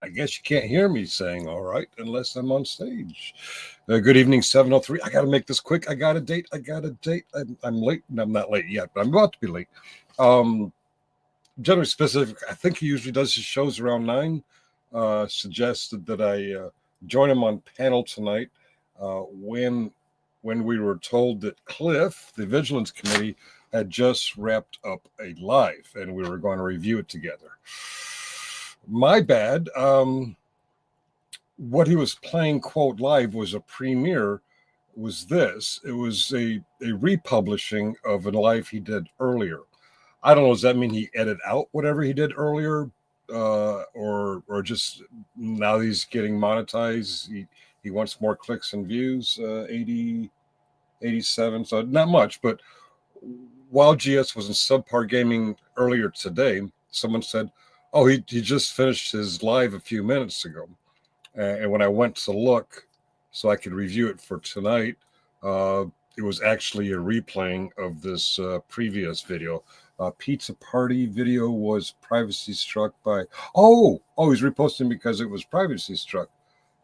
I guess you can't hear me saying all right unless I'm on stage. Good evening, 703. I got to make this quick. I got a date. I'm late. No, I'm not late yet, but I'm about to be late. Um, Generally specific, I think he usually does his shows around 9. Suggested that I join him on panel tonight when we were told that Cliff, the Vigilance Committee, had just wrapped up a live and we were going to review it together. My bad. What he was playing, quote, live was a premiere, was this. It was a republishing of a live he did earlier. I don't know, does that mean he edited out whatever he did earlier? Or just now he's getting monetized. He wants more clicks and views, 80, 87, so not much. But while GS was in Subpar Gaming earlier today, someone said, oh, he just finished his live a few minutes ago. And when I went to look so I could review it for tonight, it was actually a replaying of this previous video. Pizza Party video was privacy struck by... Oh, he's reposting because it was privacy struck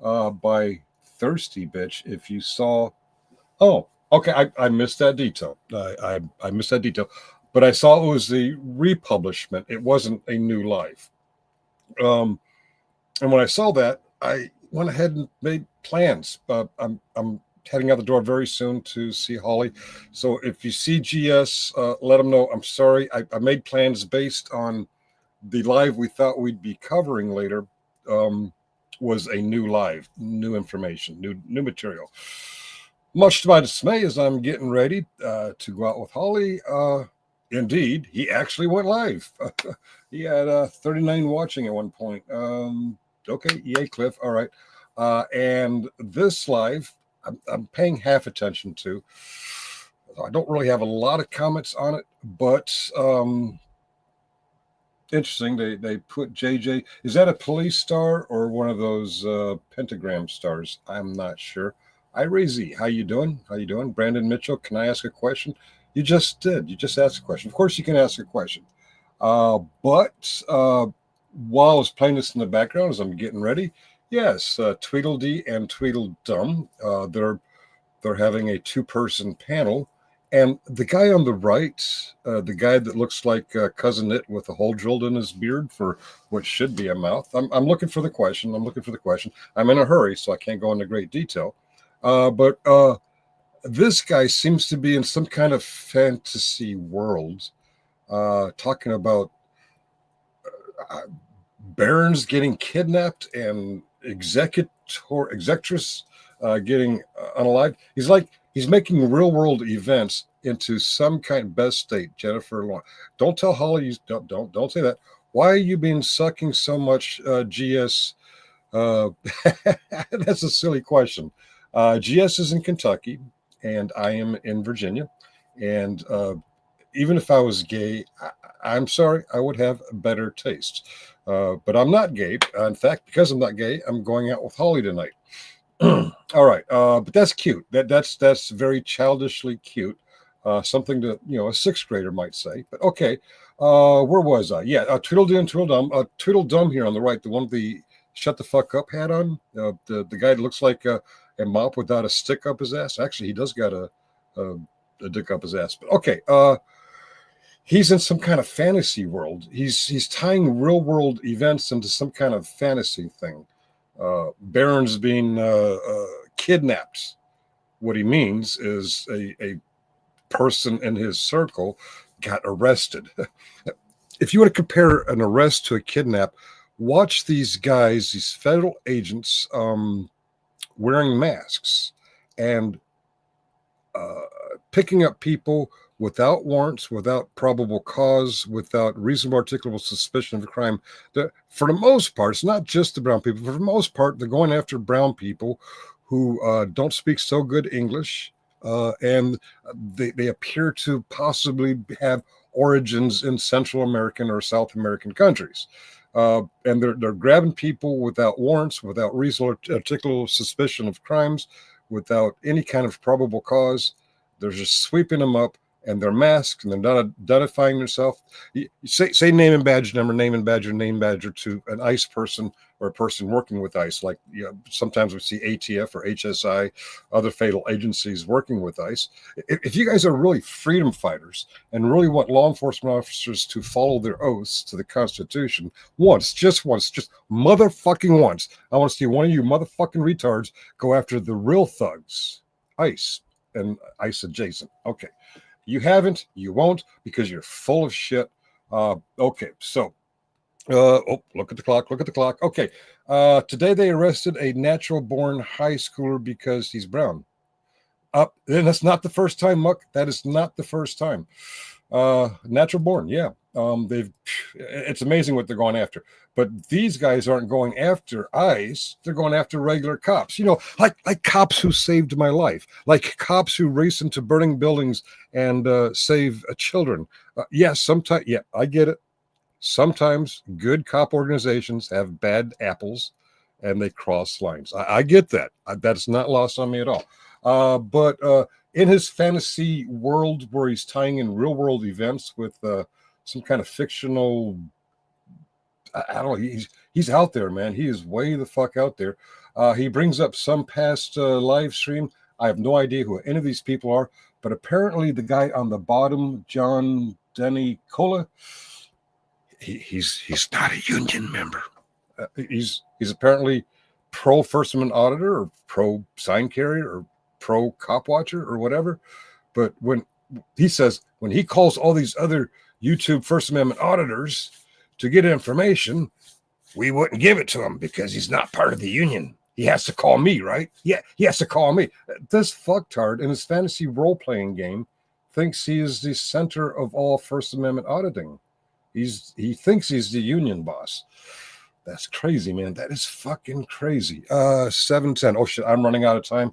by Thirsty Bitch. If you saw... Oh, okay, I missed that detail. I missed that detail. But I saw it was the republishment. It wasn't a new live. And when I saw that, I went ahead and made plans. I'm heading out the door very soon to see Holly. So if you see GS, let him know. I'm sorry. I made plans based on the live we thought we'd be covering later. Was a new live, new information, new material. Much to my dismay, as I'm getting ready to go out with Holly, indeed, he actually went live. He had 39 watching at one point. Okay, EA Cliff, all right. And this live, I'm paying half attention to. I don't really have a lot of comments on it, but interesting. They put JJ. Is that a police star or one of those pentagram stars? I'm not sure. Ira Z, how you doing? How you doing? Brandon Mitchell, can I ask a question? You just did. You just asked a question. Of course you can ask a question. But while I was playing this in the background as I'm getting ready, yes, Tweedledee and Tweedledum, they're having a two-person panel. And the guy on the right, the guy that looks like Cousin Knit with a hole drilled in his beard for what should be a mouth. I'm looking for the question. I'm in a hurry, so I can't go into great detail. But this guy seems to be in some kind of fantasy world, talking about barons getting kidnapped and executress getting unalived. He's making real world events into some kind of best state. Jennifer Long, don't tell Holly. Don't say that. Why are you being sucking so much GS? That's a silly question. GS is in Kentucky, and I am in Virginia. And even if I was gay, I'm sorry, I would have better taste. But I'm not gay. In fact, because I'm not gay, I'm going out with Holly tonight. All right, but that's cute. That's very childishly cute. Something that a sixth grader might say. But okay, where was I? Yeah, Tweedledee and Tweedledum. Tweedledum here on the right, the one with the shut the fuck up hat on. The guy that looks like a mop without a stick up his ass. Actually, he does got a dick up his ass. But okay, he's in some kind of fantasy world. He's tying real world events into some kind of fantasy thing. Barons being kidnapped. What he means is a person in his circle got arrested. If you want to compare an arrest to a kidnap, watch these guys, these federal agents, wearing masks and picking up people without warrants, without probable cause, without reasonable articulable suspicion of a crime. For the most part, it's not just the brown people. For the most part, they're going after brown people who don't speak so good English, and they appear to possibly have origins in Central American or South American countries. And they're grabbing people without warrants, without reasonable articulable suspicion of crimes, without any kind of probable cause. They're just sweeping them up, and they're masked, and they're not identifying themselves. You say name and badge number, name and badge to an ICE person or a person working with ICE. Like, you know, sometimes we see ATF or HSI, other federal agencies working with ICE. If you guys are really freedom fighters and really want law enforcement officers to follow their oaths to the Constitution once, just motherfucking once, I want to see one of you motherfucking retards go after the real thugs, ICE and ICE adjacent. Okay. You haven't, you won't, because you're full of shit. Okay, so look at the clock. Look at the clock. Okay. Today they arrested a natural born high schooler because he's brown. And that's not the first time, Muck. That is not the first time. Natural born, yeah. It's amazing what they're going after. But these guys aren't going after ICE. They're going after regular cops. You know, like cops who saved my life, like cops who race into burning buildings and save children. Yes, sometimes, yeah, I get it. Sometimes good cop organizations have bad apples and they cross lines. I get that. That's not lost on me at all. But in his fantasy world where he's tying in real world events with some kind of fictional, I don't know, he's out there, man. He is way the fuck out there. He brings up some past live stream. I have no idea who any of these people are, but apparently the guy on the bottom, John Denny Cola, he's not a union member. He's apparently pro First Amendment auditor or pro sign carrier or pro cop watcher or whatever. But when he says, when he calls all these other YouTube First Amendment auditors to get information, we wouldn't give it to him because he's not part of the union. He has to call me, right? Yeah, he has to call me. This fucktard in his fantasy role-playing game thinks he is the center of all First Amendment auditing. He thinks he's the union boss. That's crazy, man. That is fucking crazy. 7:10. Oh shit, I'm running out of time.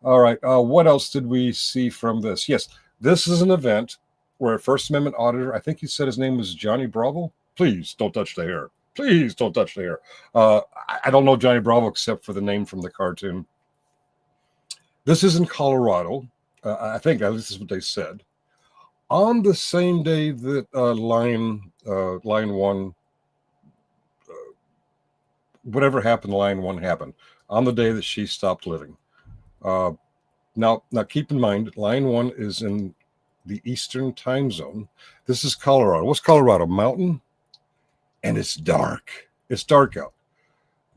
All right. What else did we see from this? Yes, this is an event where a First Amendment auditor, I think he said his name was Johnny Bravo. Please don't touch the hair. Please don't touch the hair. I don't know Johnny Bravo except for the name from the cartoon. This is in Colorado. I think this is what they said. On the same day that line one, whatever happened, line one happened, on the day that she stopped living. Now keep in mind, line one is in the Eastern time zone. This is Colorado. What's Colorado? Mountain? And it's dark. It's dark out.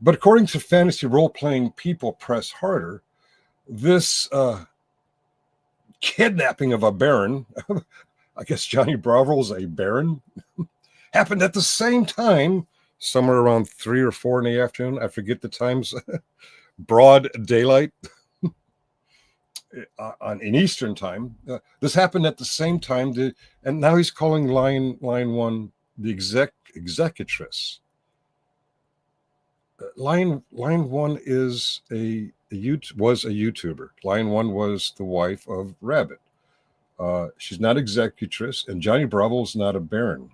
But according to fantasy role-playing people press harder, this kidnapping of a baron, I guess Johnny Bravo's a baron, happened at the same time, somewhere around 3 or 4 in the afternoon. I forget the times. Broad daylight in Eastern time. This happened at the same time, and now he's calling line one the executress. Line one is was a YouTuber. Line one was the wife of Rabbit. She's not executress, and Johnny Bravo is not a baron.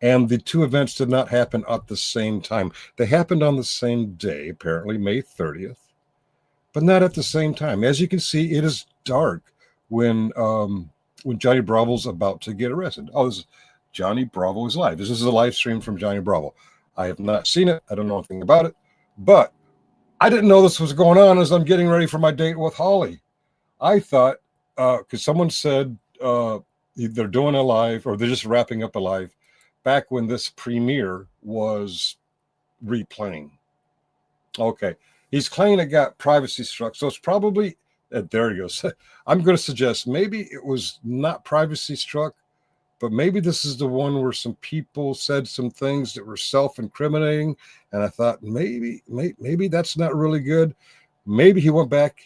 And the two events did not happen at the same time. They happened on the same day, apparently May 30th, but not at the same time. As you can see, it is dark when Johnny Bravo's about to get arrested. Oh, this is Johnny Bravo is live. This is a live stream from Johnny Bravo. I have not seen it. I don't know anything about it, but I didn't know this was going on as I'm getting ready for my date with Holly. I thought, because someone said they're doing a live or they're just wrapping up a live back when this premiere was replaying. Okay. He's claiming it got privacy struck. So it's probably, there he goes. I'm going to suggest maybe it was not privacy struck, but maybe this is the one where some people said some things that were self-incriminating. And I thought maybe that's not really good. Maybe he went back,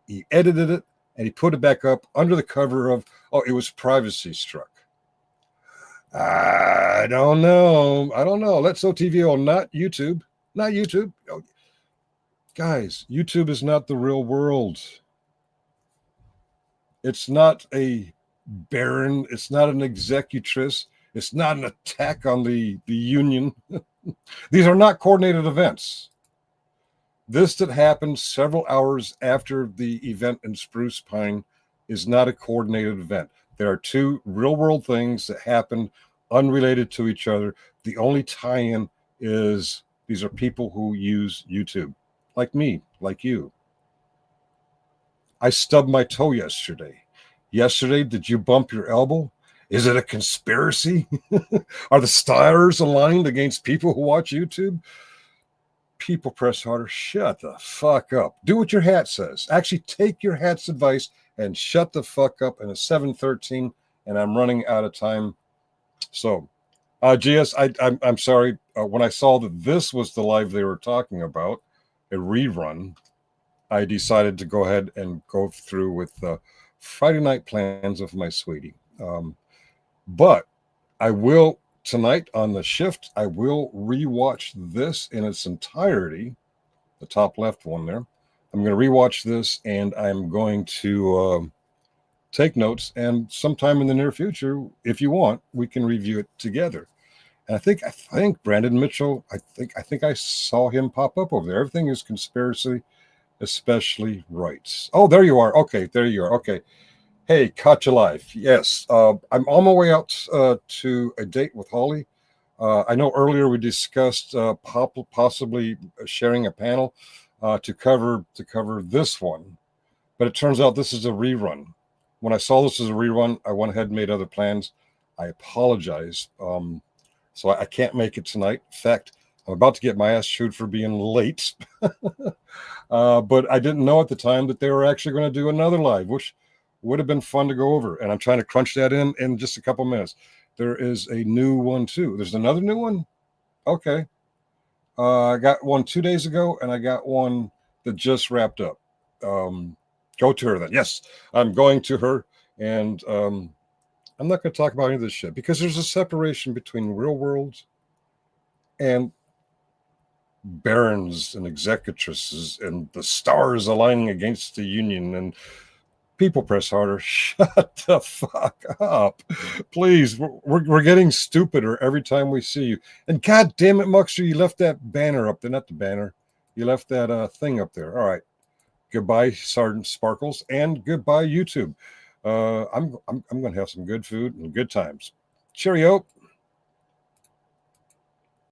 he edited it, and he put it back up under the cover of, oh, it was privacy struck. I don't know. Let's Go TV on not YouTube. Oh, guys, YouTube is not the real world. It's not a baron. It's not an executress. It's not an attack on the union. These are not coordinated events. This that happened several hours after the event in Spruce Pine is not a coordinated event. There are two real-world things that happened unrelated to each other. The only tie-in is These are people who use YouTube, like me, like you. I stubbed my toe yesterday. Yesterday, did you bump your elbow? Is it a conspiracy? Are the stars aligned against people who watch YouTube? People press harder. Shut the fuck up. Do what your hat says. Actually, take your hat's advice and shut the fuck up. And it's 7:13, and I'm running out of time. So, GS, I'm sorry. When I saw that this was the live they were talking about, a rerun, I decided to go ahead and go through with the Friday night plans of my sweetie. But I will tonight on the shift, I will rewatch this in its entirety, the top left one there. I'm going to rewatch this, and I'm going to take notes. And sometime in the near future, if you want, we can review it together. And I think Brandon Mitchell. I think I saw him pop up over there. Everything is conspiracy, especially rights. Oh, there you are. Okay, there you are. Okay. Hey, Caught You Live. Yes, I'm on my way out to a date with Holly. I know earlier we discussed possibly sharing a panel to cover this one, but it turns out this is a rerun. When I saw this as a rerun, I went ahead and made other plans. I apologize. So I can't make it tonight. In fact, I'm about to get my ass chewed for being late. But I didn't know at the time that they were actually going to do another live, which would have been fun to go over. And I'm trying to crunch that in just a couple minutes. There is a new one too. There's another new one. Okay. I got one 2 days ago, and I got one that just wrapped up. Go to her then. Yes, I'm going to her, and I'm not going to talk about any of this shit because there's a separation between real world and barons and executrices and the stars aligning against the union and people press harder. Shut the fuck up, please. We're getting stupider every time we see you. And god damn it, Muxter, you left that banner up there. Not the banner. You left that thing up there. All right. Goodbye, Sergeant Sparkles, and goodbye, YouTube. I'm going to have some good food and good times. Cheerio.